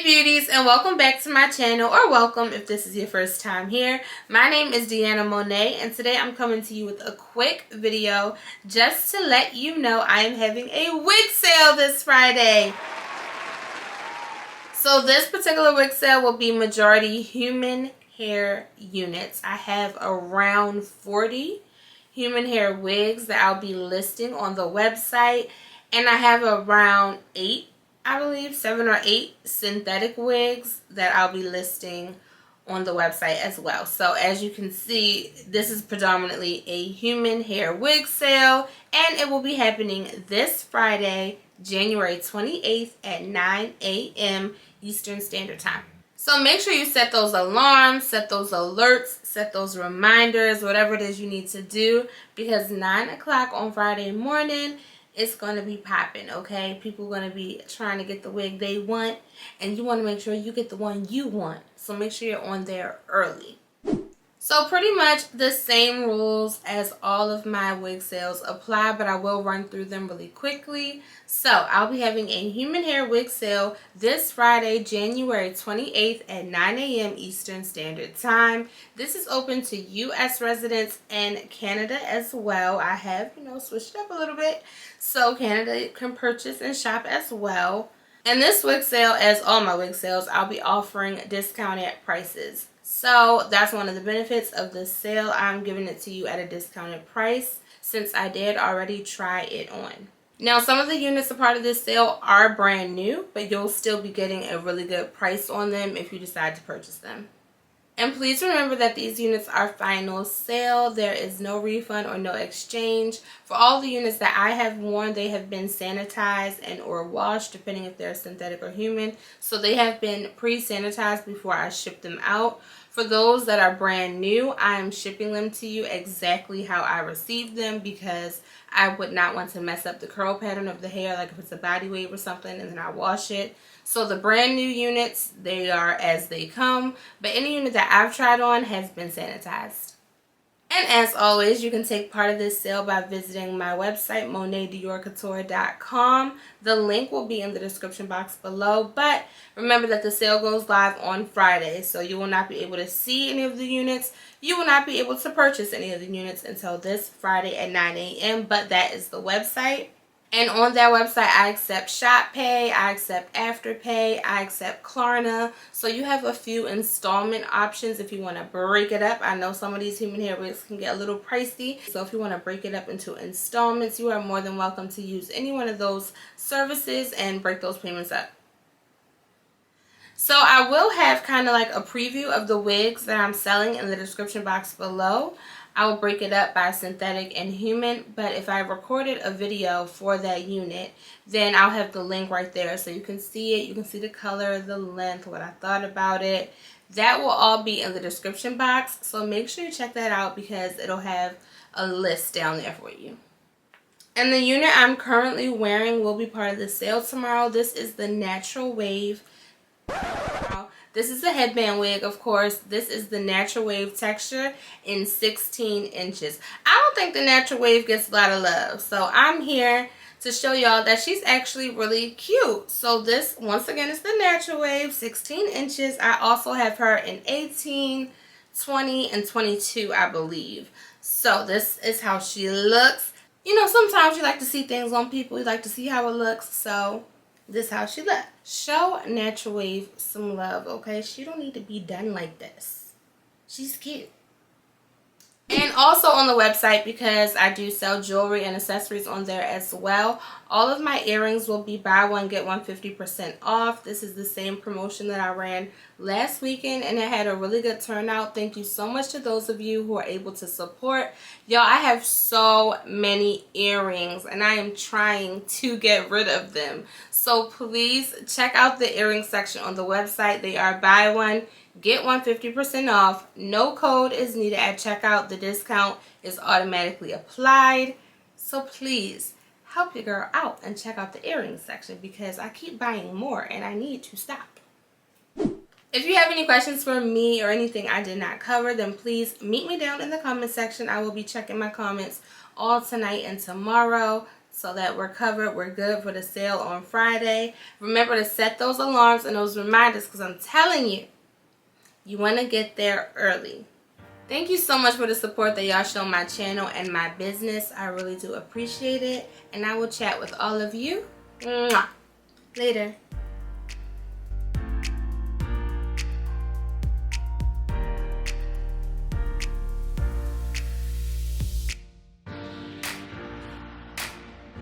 beauties, and welcome back to my channel, or welcome if this is your first time here. My name is Deanna Monet, and today I'm coming to you with a quick video just to let you know I am having a wig sale this Friday. So this particular wig sale will be majority human hair units. I have around 40 human hair wigs that I'll be listing on the website, and I have around 7 or 8 synthetic wigs that I'll be listing on the website as well. So as you can see, this is predominantly a human hair wig sale, and it will be happening this Friday, January 28th at 9 a.m. Eastern Standard Time. So make sure you set those alarms, set those alerts, set those reminders, whatever it is you need to do, because 9 o'clock on Friday morning, it's going to be popping, okay? People are going to be trying to get the wig they want, and you want to make sure you get the one you want. So make sure you're on there early. So pretty much the same rules as all of my wig sales apply, but I will run through them really quickly. So I'll be having a human hair wig sale this Friday, January 28th at 9 a.m. Eastern Standard Time. This is open to U.S. residents and Canada as well. I have, switched up a little bit, so Canada can purchase and shop as well. And this wig sale, as all my wig sales, I'll be offering discounted prices. So that's one of the benefits of this sale. I'm giving it to you at a discounted price since I did already try it on. Now, some of the units a part of this sale are brand new, but you'll still be getting a really good price on them if you decide to purchase them. And please remember that these units are final sale. There is no refund or no exchange. For all the units that I have worn, they have been sanitized and or washed, depending if they're synthetic or human. So they have been pre-sanitized before I ship them out. For those that are brand new, I am shipping them to you exactly how I received them, because I would not want to mess up the curl pattern of the hair, like if it's a body wave or something, and then I wash it. So the brand new units, they are as they come, but any unit that I've tried on has been sanitized. And as always, you can take part of this sale by visiting my website, monetdiorcouture.com. The link will be in the description box below, but remember that the sale goes live on Friday, so you will not be able to see any of the units. You will not be able to purchase any of the units until this Friday at 9 a.m., but that is the website. And on that website, I accept Shop Pay, I accept Afterpay, I accept Klarna. So you have a few installment options if you want to break it up. I know some of these human hair wigs can get a little pricey. So if you want to break it up into installments, you are more than welcome to use any one of those services and break those payments up. So I will have kind of like a preview of the wigs that I'm selling in the description box below. I will break it up by synthetic and human, but if I recorded a video for that unit, then I'll have the link right there so you can see it. You can see the color, the length, what I thought about it. That will all be in the description box, so make sure you check that out because it'll have a list down there for you. And the unit I'm currently wearing will be part of the sale tomorrow. This is the Natural Wave. This is a headband wig, of course. This is the Natural Wave texture in 16 inches. I don't think the Natural Wave gets a lot of love, so I'm here to show y'all that she's actually really cute. So this, once again, is the Natural Wave, 16 inches. I also have her in 18, 20, and 22, I believe. So this is how she looks. Sometimes you like to see things on people. You like to see how it looks, so this is how she looks. Show Natural Wave some love, okay? She don't need to be done like this. She's cute. And also on the website, because I do sell jewelry and accessories on there as well, all of my earrings will be buy one, get one 50% off. This is the same promotion that I ran last weekend, and it had a really good turnout. Thank you so much to those of you who are able to support. Y'all, I have so many earrings, and I am trying to get rid of them. So please check out the earring section on the website. They are buy one, get one 50% off. No code is needed at checkout. The discount is automatically applied. So please help your girl out and check out the earring section because I keep buying more and I need to stop. If you have any questions for me or anything I did not cover, then please meet me down in the comment section. I will be checking my comments all tonight and tomorrow. so that we're covered. We're good for the sale on Friday. Remember to set those alarms and those reminders, because I'm telling you, you want to get there early. Thank you so much for the support that y'all show my channel and my business. I really do appreciate it. And I will chat with all of you later.